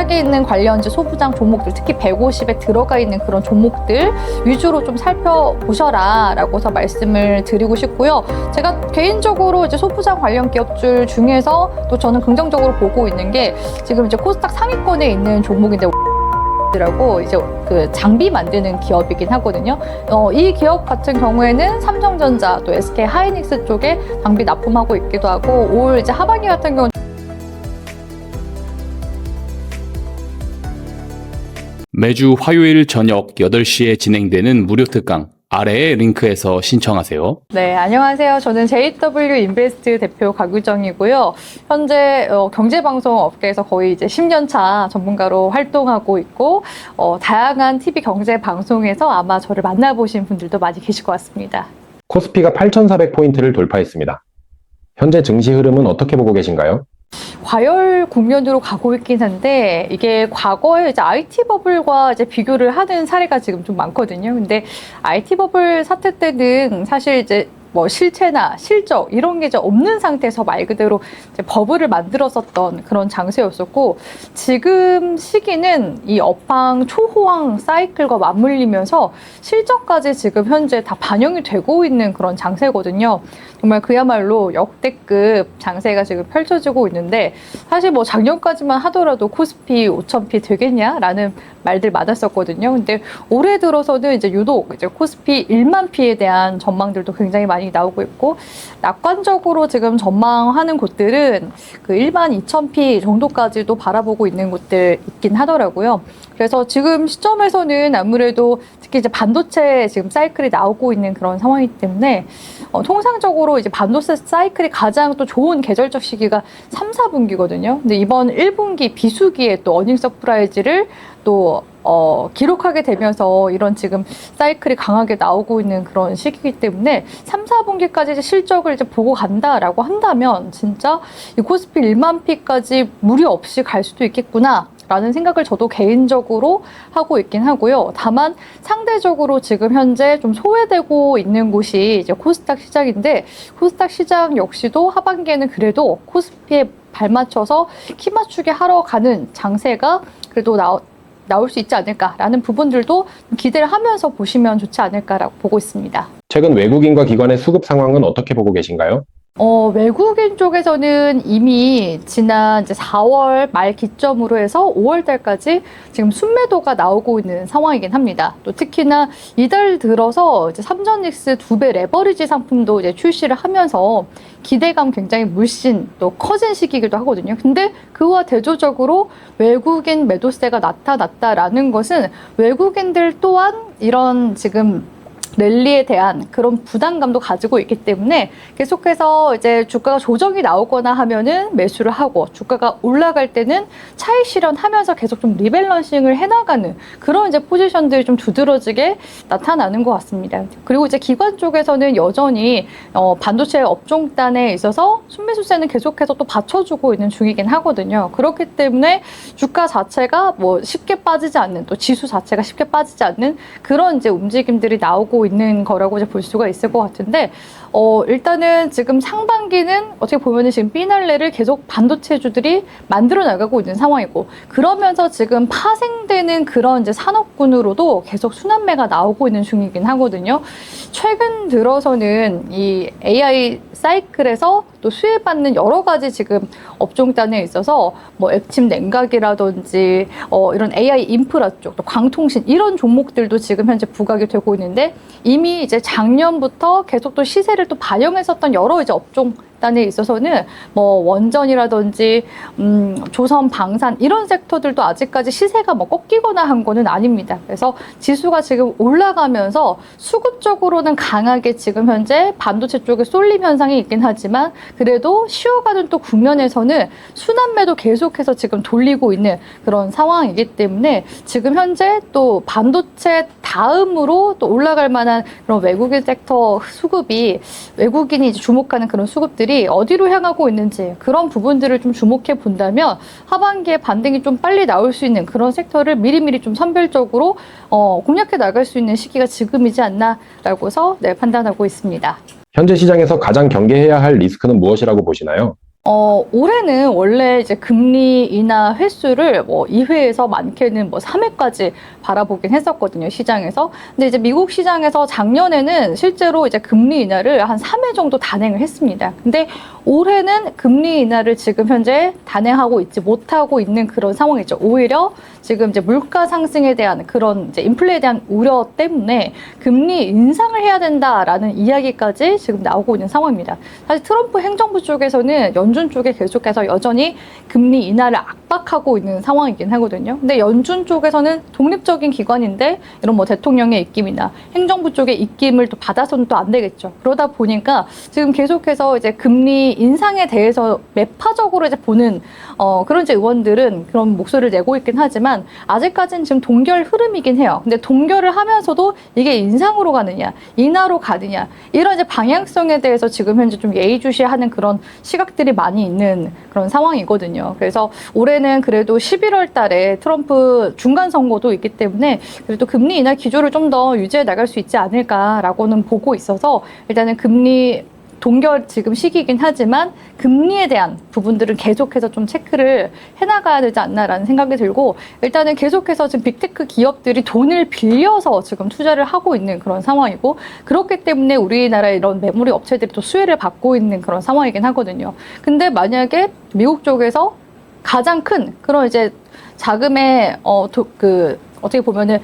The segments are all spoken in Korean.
코스닥에 있는 관련주 소부장 종목들, 특히 150에 들어가 있는 그런 종목들 위주로 좀 살펴보셔라 라고서 말씀을 드리고 싶고요. 제가 개인적으로 이제 소부장 관련 기업들 중에서 또 저는 긍정적으로 보고 있는 게 지금 이제 코스닥 상위권에 있는 종목인데 라고 이제 그 장비 만드는 기업이긴 하거든요. 이 기업 같은 경우에는 삼성전자 또 SK 하이닉스 쪽에 장비 납품하고 있기도 하고, 올 이제 하반기 같은 경우는 매주 화요일 저녁 8시에 진행되는 무료 특강 아래의 링크에서 신청하세요. 네, 안녕하세요. 저는 JW 인베스트 대표 강유정이고요. 현재 경제방송 업계에서 거의 이제 10년 차 전문가로 활동하고 있고, 다양한 TV 경제 방송에서 아마 저를 만나보신 분들도 많이 계실 것 같습니다. 코스피가 8,400포인트를 돌파했습니다. 현재 증시 흐름은 어떻게 보고 계신가요? 과열 국면으로 가고 있긴 한데, 이게 과거에 이제 IT 버블과 이제 비교를 하는 사례가 지금 좀 많거든요. 근데 IT 버블 사태 때는 사실 이제 뭐 실체나 실적 이런 게 이제 없는 상태에서 말 그대로 이제 버블을 만들었었던 그런 장세였었고, 지금 시기는 이 업황 초호황 사이클과 맞물리면서 실적까지 지금 현재 다 반영이 되고 있는 그런 장세거든요. 정말 그야말로 역대급 장세가 지금 펼쳐지고 있는데, 사실 뭐 작년까지만 하더라도 코스피 5,000피 되겠냐라는 말들 많았었거든요. 근데 올해 들어서는 이제 유독 이제 코스피 1만 피에 대한 전망들도 굉장히 많이 나오고 있고, 낙관적으로 지금 전망하는 곳들은 그 1만 2,000피 정도까지도 바라보고 있는 곳들 있긴 하더라고요. 그래서 지금 시점에서는 아무래도 특히 이제 반도체 지금 사이클이 나오고 있는 그런 상황이기 때문에 통상적으로 이제 반도체 사이클이 가장 또 좋은 계절적 시기가 3, 4분기거든요. 근데 이번 1분기 비수기에 또 어닝 서프라이즈를 또 기록하게 되면서 이런 지금 사이클이 강하게 나오고 있는 그런 시기이기 때문에 3, 4분기까지 이제 실적을 이제 보고 간다라고 한다면 진짜 이 코스피 1만 피까지 무리 없이 갈 수도 있겠구나 라는 생각을 저도 개인적으로 하고 있긴 하고요. 다만 상대적으로 지금 현재 좀 소외되고 있는 곳이 이제 코스닥 시장인데, 코스닥 시장 역시도 하반기에는 그래도 코스피에 발맞춰서 키 맞추기 하러 가는 장세가 그래도 나올 수 있지 않을까라는 부분들도 기대를 하면서 보시면 좋지 않을까라고 보고 있습니다. 최근 외국인과 기관의 수급 상황은 어떻게 보고 계신가요? 외국인 쪽에서는 이미 지난 이제 4월 말 기점으로 해서 5월 달까지 지금 순매도가 나오고 있는 상황이긴 합니다. 또 특히나 이달 들어서 이제 삼전닉스 2배 레버리지 상품도 이제 출시를 하면서 기대감 굉장히 물씬 또 커진 시기이기도 하거든요. 근데 그와 대조적으로 외국인 매도세가 나타났다라는 것은 외국인들 또한 이런 지금 랠리에 대한 그런 부담감도 가지고 있기 때문에 계속해서 이제 주가가 조정이 나오거나 하면은 매수를 하고, 주가가 올라갈 때는 차익 실현하면서 계속 좀 리밸런싱을 해나가는 그런 이제 포지션들이 좀 두드러지게 나타나는 것 같습니다. 그리고 이제 기관 쪽에서는 여전히 반도체 업종단에 있어서 순매수세는 계속해서 또 받쳐주고 있는 중이긴 하거든요. 그렇기 때문에 주가 자체가 뭐 쉽게 빠지지 않는, 또 지수 자체가 쉽게 빠지지 않는 그런 이제 움직임들이 나오고 있는 거라고 이제 볼 수가 있을 것 같은데, 일단은 지금 상반기는 어떻게 보면은 지금 피날레를 계속 반도체주들이 만들어 나가고 있는 상황이고, 그러면서 지금 파생되는 그런 이제 산업군으로도 계속 순환매가 나오고 있는 중이긴 하거든요. 최근 들어서는 이 AI 사이클에서 또 수혜받는 여러 가지 지금 업종단에 있어서 뭐 액침 냉각이라든지 이런 AI 인프라 쪽, 또 광통신 이런 종목들도 지금 현재 부각이 되고 있는데, 이미 이제 작년부터 계속 또 시세를 또 반영했었던 여러 이제 업종단에 있어서는 뭐 원전이라든지 조선 방산 이런 섹터들도 아직까지 시세가 뭐 꺾이거나 한 거는 아닙니다. 그래서 지수가 지금 올라가면서 수급적으로는 강하게 지금 현재 반도체 쪽에 쏠림 현상이 있긴 하지만, 그래도 쉬어가는 또 국면에서는 순환매도 계속해서 지금 돌리고 있는 그런 상황이기 때문에 지금 현재 또 반도체 다음으로 또 올라갈 만한 그런 외국인 섹터 수급이, 외국인이 이제 주목하는 그런 수급들이 어디로 향하고 있는지 그런 부분들을 좀 주목해 본다면 하반기에 반등이 좀 빨리 나올 수 있는 그런 섹터를 미리미리 좀 선별적으로 공략해 나갈 수 있는 시기가 지금이지 않나라고서 판단하고 있습니다. 현재 시장에서 가장 경계해야 할 리스크는 무엇이라고 보시나요? 올해는 원래 이제 금리 인하 횟수를 뭐 2회에서 많게는 뭐 3회까지 바라보긴 했었거든요, 시장에서. 근데 이제 미국 시장에서 작년에는 실제로 이제 금리 인하를 한 3회 정도 단행을 했습니다. 근데 올해는 금리 인하를 지금 현재 단행하고 있지 못하고 있는 그런 상황이죠. 오히려 지금 이제 물가 상승에 대한 그런 이제 인플레에 대한 우려 때문에 금리 인상을 해야 된다라는 이야기까지 지금 나오고 있는 상황입니다. 사실 트럼프 행정부 쪽에서는 연준 쪽에 계속해서 여전히 금리 인하를 압박하고 있는 상황이긴 하거든요. 근데 연준 쪽에서는 독립적인 기관인데 이런 뭐 대통령의 입김이나 행정부 쪽의 입김을 또 받아서는 또 안 되겠죠. 그러다 보니까 지금 계속해서 이제 금리 인상에 대해서 매파적으로 이제 보는 그런 이제 의원들은 그런 목소리를 내고 있긴 하지만 아직까지는 지금 동결 흐름이긴 해요. 근데 동결을 하면서도 이게 인상으로 가느냐, 인하로 가느냐 이런 이제 방향성에 대해서 지금 현재 좀 예의주시하는 그런 시각들이 많이 있는 그런 상황이거든요. 그래서 올해는 그래도 11월 달에 트럼프 중간 선거도 있기 때문에 그래도 금리 인하 기조를 좀 더 유지해 나갈 수 있지 않을까라고는 보고 있어서 일단은 금리 동결 지금 시기이긴 하지만 금리에 대한 부분들은 계속해서 좀 체크를 해나가야 되지 않나라는 생각이 들고 일단은 계속해서 지금 빅테크 기업들이 돈을 빌려서 지금 투자를 하고 있는 그런 상황이고 그렇기 때문에 우리나라 이런 메모리 업체들이 또 수혜를 받고 있는 그런 상황이긴 하거든요. 근데 만약에 미국 쪽에서 가장 큰 그런 이제 자금의 어떻게 보면은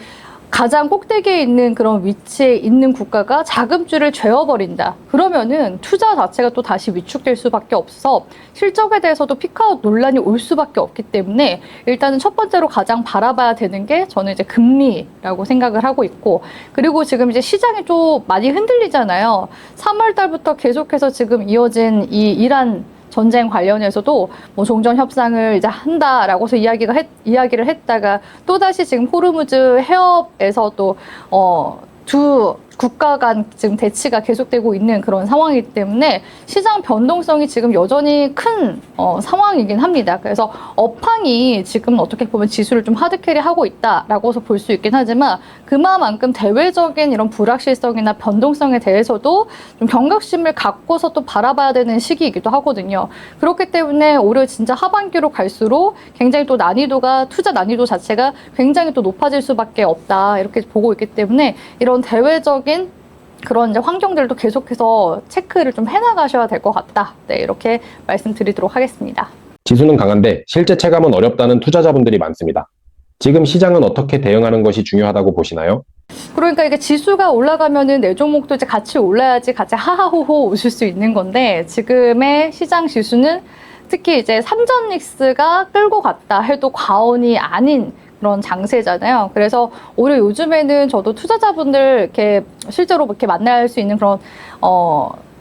가장 꼭대기에 있는 그런 위치에 있는 국가가 자금줄을 죄어버린다. 그러면은 투자 자체가 또 다시 위축될 수밖에 없어서 실적에 대해서도 피크아웃 논란이 올 수밖에 없기 때문에 일단은 첫 번째로 가장 바라봐야 되는 게 저는 이제 금리라고 생각을 하고 있고 그리고 지금 이제 시장이 좀 많이 흔들리잖아요. 3월 달부터 계속해서 지금 이어진 이 이란 전쟁 관련해서도 뭐 종전 협상을 이제 한다라고서 이야기를 했다가 또다시 지금 호르무즈 해협에서 또 두 국가 간 지금 대치가 계속되고 있는 그런 상황이기 때문에 시장 변동성이 지금 여전히 큰 상황이긴 합니다. 그래서 업황이 지금 어떻게 보면 지수를 좀 하드캐리하고 있다라고서 볼 수 있긴 하지만 그만큼 대외적인 이런 불확실성이나 변동성에 대해서도 좀 경각심을 갖고서 또 바라봐야 되는 시기이기도 하거든요. 그렇기 때문에 올해 진짜 하반기로 갈수록 굉장히 또 투자 난이도 자체가 굉장히 또 높아질 수밖에 없다 이렇게 보고 있기 때문에 이런 대외적 그런 이제 환경들도 계속해서 체크를 좀 해나가셔야 될 것 같다. 네, 이렇게 말씀드리도록 하겠습니다. 지수는 강한데 실제 체감은 어렵다는 투자자분들이 많습니다. 지금 시장은 어떻게 대응하는 것이 중요하다고 보시나요? 그러니까 이게 지수가 올라가면은 내 종목도 이제 같이 올라야지 같이 하하호호 웃을 수 있는 건데 지금의 시장 지수는 특히 이제 삼전닉스가 끌고 갔다 해도 과언이 아닌 그런 장세잖아요. 그래서 오히려 요즘에는 저도 투자자분들 이렇게 실제로 이렇게 만날 수 있는 그런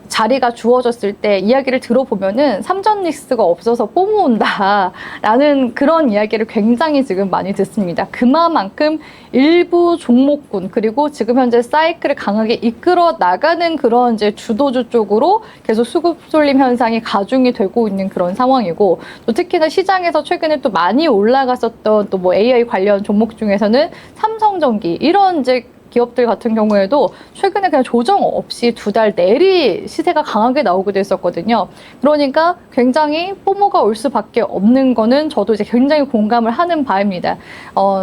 자리가 주어졌을 때 이야기를 들어보면은 삼전닉스가 없어서 뽀모 온다라는 그런 이야기를 굉장히 지금 많이 듣습니다. 그만큼 일부 종목군 그리고 지금 현재 사이클을 강하게 이끌어 나가는 그런 이제 주도주 쪽으로 계속 수급 쏠림 현상이 가중이 되고 있는 그런 상황이고 또 특히나 시장에서 최근에 또 많이 올라갔었던 또 뭐 AI 관련 종목 중에서는 삼성전기 이런 이제 기업들 같은 경우에도 최근에 그냥 조정 없이 2달 내리 시세가 강하게 나오기도 했었거든요. 그러니까 굉장히 포모가 올 수밖에 없는 거는 저도 이제 굉장히 공감을 하는 바입니다.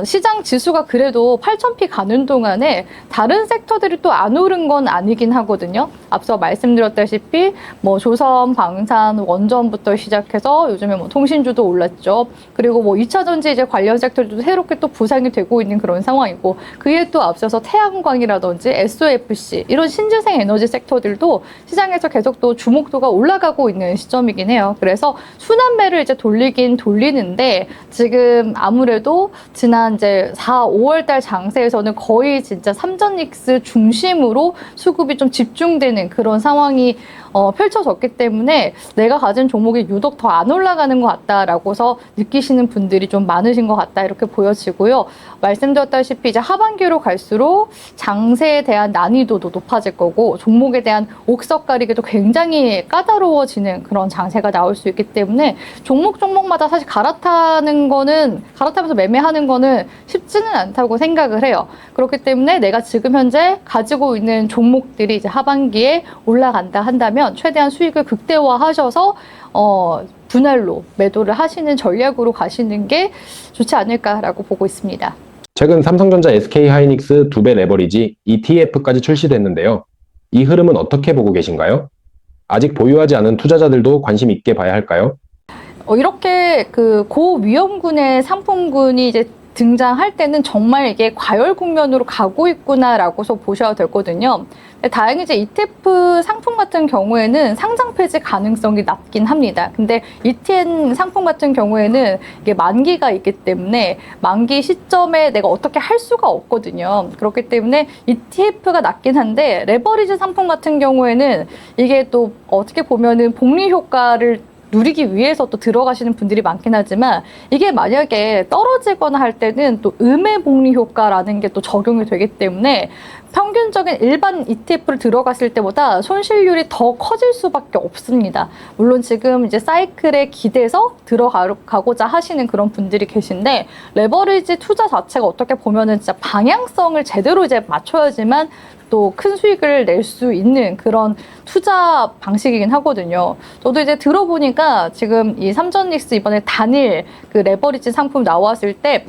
시장 지수가 그래도 8,000피 가는 동안에 다른 섹터들이 또 안 오른 건 아니긴 하거든요. 앞서 말씀드렸다시피 뭐 조선, 방산, 원전부터 시작해서 요즘에 뭐 통신주도 올랐죠. 그리고 뭐 2차 전지 이제 관련 섹터들도 새롭게 또 부상이 되고 있는 그런 상황이고 그에 또 앞서서 태양광이라든지 SOFC 이런 신재생 에너지 섹터들도 시장에서 계속 또 주목도가 올라가고 있는 시점이긴 해요. 그래서 순환매를 이제 돌리는데 지금 아무래도 지난 이제 4, 5월 달 장세에서는 거의 진짜 삼전닉스 중심으로 수급이 좀 집중되는 그런 상황이 펼쳐졌기 때문에 내가 가진 종목이 유독 더 안 올라가는 것 같다라고서 느끼시는 분들이 좀 많으신 것 같다 이렇게 보여지고요. 말씀드렸다시피 이제 하반기로 갈수록 장세에 대한 난이도도 높아질 거고 종목에 대한 옥석 가리기도 굉장히 까다로워지는 그런 장세가 나올 수 있기 때문에 종목마다 사실 갈아타면서 매매하는 거는 쉽지는 않다고 생각을 해요. 그렇기 때문에 내가 지금 현재 가지고 있는 종목들이 이제 하반기에 올라간다 한다면 최대한 수익을 극대화하셔서 분할로 매도를 하시는 전략으로 가시는 게 좋지 않을까라고 보고 있습니다. 최근 삼성전자 SK하이닉스 2배 레버리지 ETF까지 출시됐는데요. 이 흐름은 어떻게 보고 계신가요? 아직 보유하지 않은 투자자들도 관심 있게 봐야 할까요? 이렇게 그 고위험군의 상품군이 이제 등장할 때는 정말 이게 과열 국면으로 가고 있구나라고서 보셔야 되거든요. 다행히 이제 ETF 상품 같은 경우에는 상장 폐지 가능성이 낮긴 합니다. 근데 ETN 상품 같은 경우에는 이게 만기가 있기 때문에 만기 시점에 내가 어떻게 할 수가 없거든요. 그렇기 때문에 ETF가 낮긴 한데 레버리지 상품 같은 경우에는 이게 또 어떻게 보면은 복리 효과를 누리기 위해서 또 들어가시는 분들이 많긴 하지만 이게 만약에 떨어지거나 할 때는 또 음해복리 효과라는 게 또 적용이 되기 때문에 평균적인 일반 ETF를 들어갔을 때보다 손실률이 더 커질 수밖에 없습니다. 물론 지금 이제 사이클에 기대서 들어가고자 하시는 그런 분들이 계신데 레버리지 투자 자체가 어떻게 보면은 진짜 방향성을 제대로 이제 맞춰야지만 또 큰 수익을 낼 수 있는 그런 투자 방식이긴 하거든요. 저도 이제 들어보니까 지금 이 삼전닉스 이번에 단일 그 레버리지 상품 나왔을 때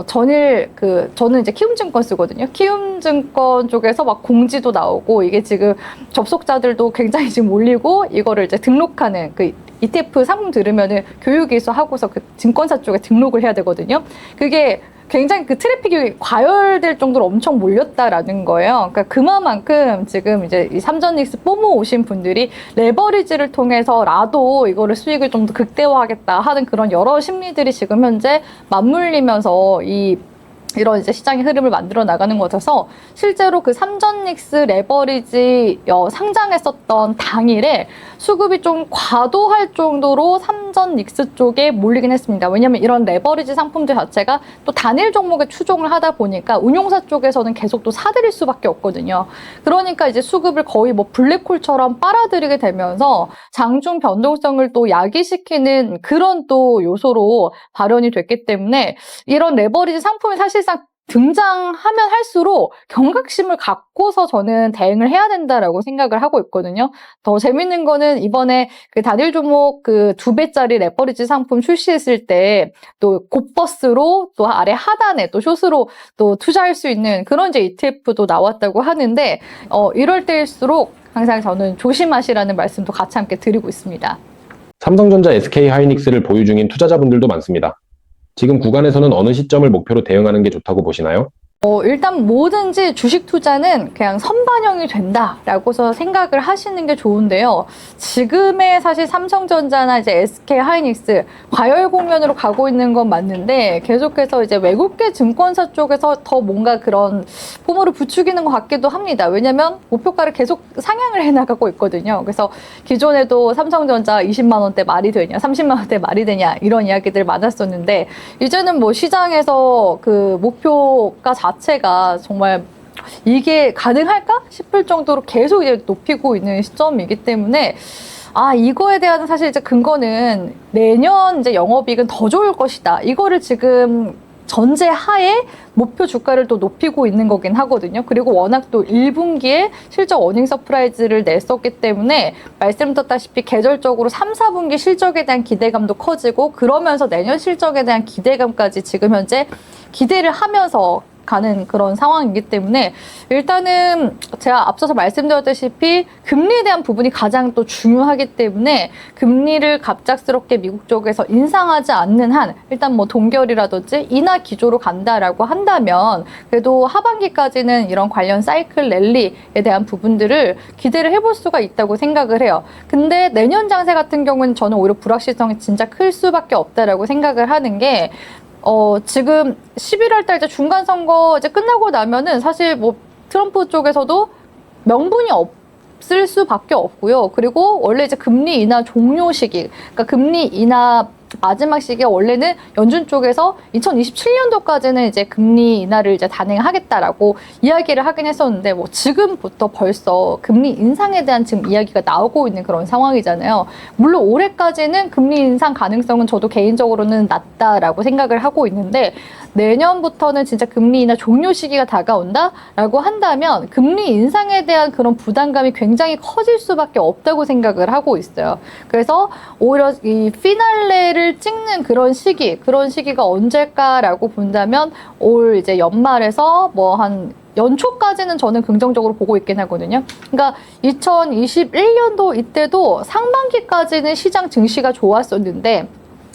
저는 이제 키움증권 쓰거든요. 키움증권 쪽에서 막 공지도 나오고 이게 지금 접속자들도 굉장히 지금 몰리고 이거를 이제 등록하는 그 ETF 상품 들으면은 교육이수 하고서 그 증권사 쪽에 등록을 해야 되거든요. 그게 굉장히 그 트래픽이 과열될 정도로 엄청 몰렸다라는 거예요. 그러니까 그만큼 지금 이제 이 삼전닉스 뽀모 오신 분들이 레버리지를 통해서라도 이거를 수익을 좀 더 극대화하겠다 하는 그런 여러 심리들이 지금 현재 맞물리면서 이런 이제 시장의 흐름을 만들어 나가는 것 같아서 실제로 그 삼전닉스 레버리지 상장했었던 당일에 수급이 좀 과도할 정도로 삼전닉스 쪽에 몰리긴 했습니다. 왜냐하면 이런 레버리지 상품들 자체가 또 단일 종목에 추종을 하다 보니까 운용사 쪽에서는 계속 또 사들일 수밖에 없거든요. 그러니까 이제 수급을 거의 뭐 블랙홀처럼 빨아들이게 되면서 장중 변동성을 또 야기시키는 그런 또 요소로 발현이 됐기 때문에 이런 레버리지 상품이 사실상 등장하면 할수록 경각심을 갖고서 저는 대응을 해야 된다라고 생각을 하고 있거든요. 더 재밌는 거는 이번에 그 단일 종목 그 2배짜리 레버리지 상품 출시했을 때 또 곧버스로 또 아래 하단에 또 숏으로 또 투자할 수 있는 그런 이제 ETF도 나왔다고 하는데 이럴 때일수록 항상 저는 조심하시라는 말씀도 같이 함께 드리고 있습니다. 삼성전자 SK하이닉스를 보유 중인 투자자분들도 많습니다. 지금 구간에서는 어느 시점을 목표로 대응하는 게 좋다고 보시나요? 일단 뭐든지 주식 투자는 그냥 선반영이 된다라고서 생각을 하시는 게 좋은데요. 지금의 사실 삼성전자나 이제 SK하이닉스 과열 국면으로 가고 있는 건 맞는데 계속해서 이제 외국계 증권사 쪽에서 더 뭔가 그런 포모를 부추기는 것 같기도 합니다. 왜냐면 목표가를 계속 상향을 해나가고 있거든요. 그래서 기존에도 삼성전자 20만 원대 말이 되냐, 30만 원대 말이 되냐 이런 이야기들 많았었는데 이제는 뭐 시장에서 그 목표가 자체가 정말 이게 가능할까 싶을 정도로 계속 이제 높이고 있는 시점이기 때문에 이거에 대한 사실 이제 근거는 내년 이제 영업이익은 더 좋을 것이다. 이거를 지금 전제하에 목표 주가를 또 높이고 있는 거긴 하거든요. 그리고 워낙 또 1분기에 실적 어닝 서프라이즈를 냈었기 때문에 말씀드렸다시피 계절적으로 3, 4분기 실적에 대한 기대감도 커지고 그러면서 내년 실적에 대한 기대감까지 지금 현재 기대를 하면서 가는 그런 상황이기 때문에 일단은 제가 앞서서 말씀드렸다시피 금리에 대한 부분이 가장 또 중요하기 때문에 금리를 갑작스럽게 미국 쪽에서 인상하지 않는 한 일단 뭐 동결이라든지 인하 기조로 간다라고 한다면 그래도 하반기까지는 이런 관련 사이클 랠리에 대한 부분들을 기대를 해볼 수가 있다고 생각을 해요. 근데 내년 장세 같은 경우는 저는 오히려 불확실성이 진짜 클 수밖에 없다라고 생각을 하는 게 지금 11월 달 이제 중간 선거 이제 끝나고 나면은 사실 뭐 트럼프 쪽에서도 명분이 없을 수밖에 없고요. 그리고 원래 이제 금리 인하 종료 시기, 그러니까 금리 인하 마지막 시기에 원래는 연준 쪽에서 2027년도까지는 이제 금리 인하를 이제 단행하겠다라고 이야기를 하긴 했었는데 뭐 지금부터 벌써 금리 인상에 대한 지금 이야기가 나오고 있는 그런 상황이잖아요. 물론 올해까지는 금리 인상 가능성은 저도 개인적으로는 낮다라고 생각을 하고 있는데 내년부터는 진짜 금리 인하 종료 시기가 다가온다라고 한다면 금리 인상에 대한 그런 부담감이 굉장히 커질 수밖에 없다고 생각을 하고 있어요. 그래서 오히려 이 피날레를 찍는 그런 시기가 언제일까라고 본다면 올 이제 연말에서 뭐 한 연초까지는 저는 긍정적으로 보고 있긴 하거든요. 그러니까 2021년도 이때도 상반기까지는 시장 증시가 좋았었는데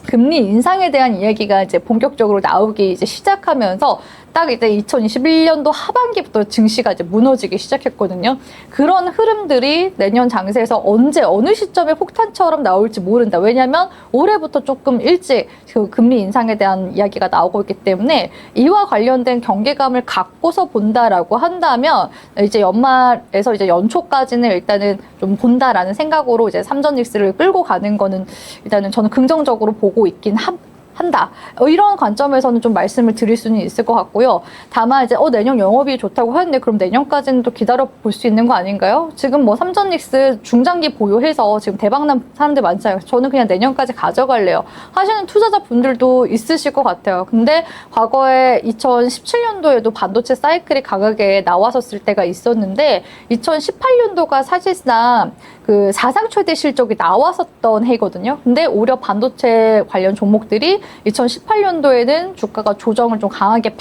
금리 인상에 대한 이야기가 이제 본격적으로 나오기 이제 시작하면서 딱 이제 2021년도 하반기부터 증시가 이제 무너지기 시작했거든요. 그런 흐름들이 내년 장세에서 언제 어느 시점에 폭탄처럼 나올지 모른다. 왜냐하면 올해부터 조금 일찍 그 금리 인상에 대한 이야기가 나오고 있기 때문에 이와 관련된 경계감을 갖고서 본다라고 한다면 이제 연말에서 이제 연초까지는 일단은 좀 본다라는 생각으로 이제 삼전직스를 끌고 가는 거는 일단은 저는 긍정적으로 보고 있긴 한다. 이런 관점에서는 좀 말씀을 드릴 수는 있을 것 같고요. 다만 이제 내년 영업이 좋다고 하는데 그럼 내년까지는 또 기다려 볼 수 있는 거 아닌가요? 지금 뭐 삼전닉스 중장기 보유해서 지금 대박난 사람들 많잖아요. 저는 그냥 내년까지 가져갈래요. 하시는 투자자분들도 있으실 것 같아요. 근데 과거에 2017년도에도 반도체 사이클이 강하게 나왔었을 때가 있었는데 2018년도가 사실상 그 사상 최대 실적이 나왔었던 해거든요. 근데 오히려 반도체 관련 종목들이 2018년도에는 주가가 조정을 좀 강하게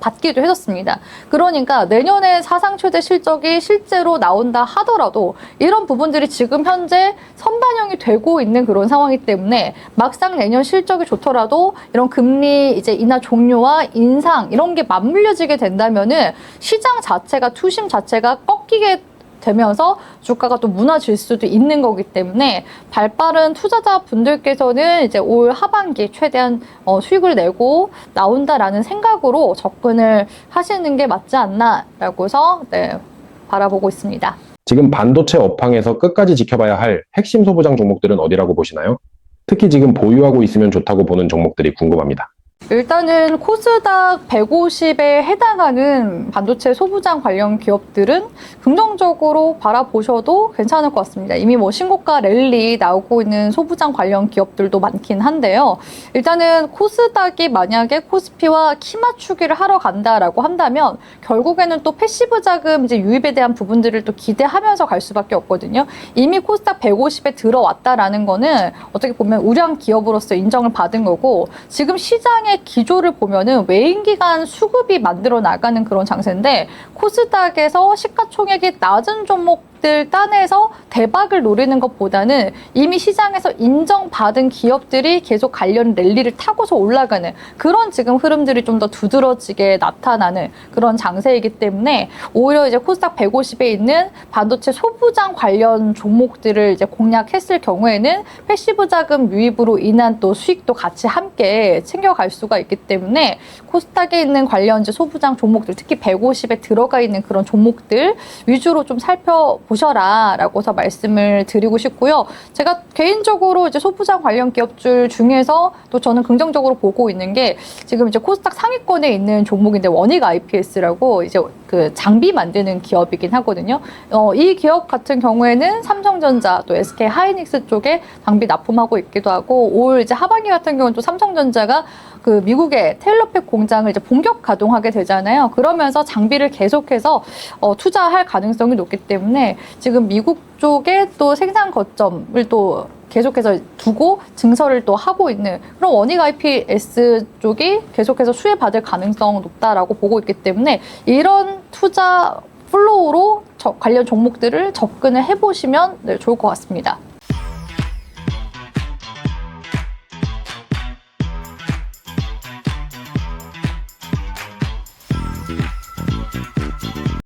받기도 했었습니다. 그러니까 내년에 사상 최대 실적이 실제로 나온다 하더라도 이런 부분들이 지금 현재 선반영이 되고 있는 그런 상황이기 때문에 막상 내년 실적이 좋더라도 이런 금리 이제 인하 종료와 인상 이런 게 맞물려지게 된다면은 시장 자체가 투심 자체가 꺾이게 되면서 주가가 또 무너질 수도 있는 거기 때문에 발빠른 투자자분들께서는 이제 올 하반기 최대한 수익을 내고 나온다라는 생각으로 접근을 하시는 게 맞지 않나라고 해서 바라보고 있습니다. 지금 반도체 업황에서 끝까지 지켜봐야 할 핵심 소부장 종목들은 어디라고 보시나요? 특히 지금 보유하고 있으면 좋다고 보는 종목들이 궁금합니다. 일단은 코스닥 150에 해당하는 반도체 소부장 관련 기업들은 긍정적으로 바라보셔도 괜찮을 것 같습니다. 이미 뭐 신고가 랠리 나오고 있는 소부장 관련 기업들도 많긴 한데요. 일단은 코스닥이 만약에 코스피와 키 맞추기를 하러 간다라고 한다면 결국에는 또 패시브 자금 이제 유입에 대한 부분들을 또 기대하면서 갈 수밖에 없거든요. 이미 코스닥 150에 들어왔다라는 거는 어떻게 보면 우량 기업으로서 인정을 받은 거고 지금 시장의 기조를 보면은 외인기관 수급이 만들어 나가는 그런 장세인데 코스닥에서 시가총액이 낮은 종목들 딴에서 대박을 노리는 것보다는 이미 시장에서 인정받은 기업들이 계속 관련 랠리를 타고서 올라가는 그런 지금 흐름들이 좀 더 두드러지게 나타나는 그런 장세이기 때문에 오히려 이제 코스닥 150에 있는 반도체 소부장 관련 종목들을 이제 공략했을 경우에는 패시브 자금 유입으로 인한 또 수익도 같이 함께 챙겨갈 수가 있기 때문에 코스닥에 있는 관련 이제 소부장 종목들 특히 150에 들어가 있는 그런 종목들 위주로 좀 살펴보셔라 라고서 말씀을 드리고 싶고요. 제가 개인적으로 이제 소부장 관련 기업들 중에서 또 저는 긍정적으로 보고 있는 게 지금 이제 코스닥 상위권에 있는 종목인데 원익 IPS라고 이제 그 장비 만드는 기업이긴 하거든요. 이 기업 같은 경우에는 삼성전자 또 SK 하이닉스 쪽에 장비 납품하고 있기도 하고 올 이제 하반기 같은 경우는 또 삼성전자가 그 미국의 테일러팩 공장을 이제 본격 가동하게 되잖아요. 그러면서 장비를 계속해서 투자할 가능성이 높기 때문에 지금 미국 쪽에 또 생산 거점을 또 계속해서 두고 증설을 또 하고 있는 그런 원익 IPS 쪽이 계속해서 수혜받을 가능성은 높다라고 보고 있기 때문에 이런 투자 플로우로 관련 종목들을 접근을 해보시면 좋을 것 같습니다.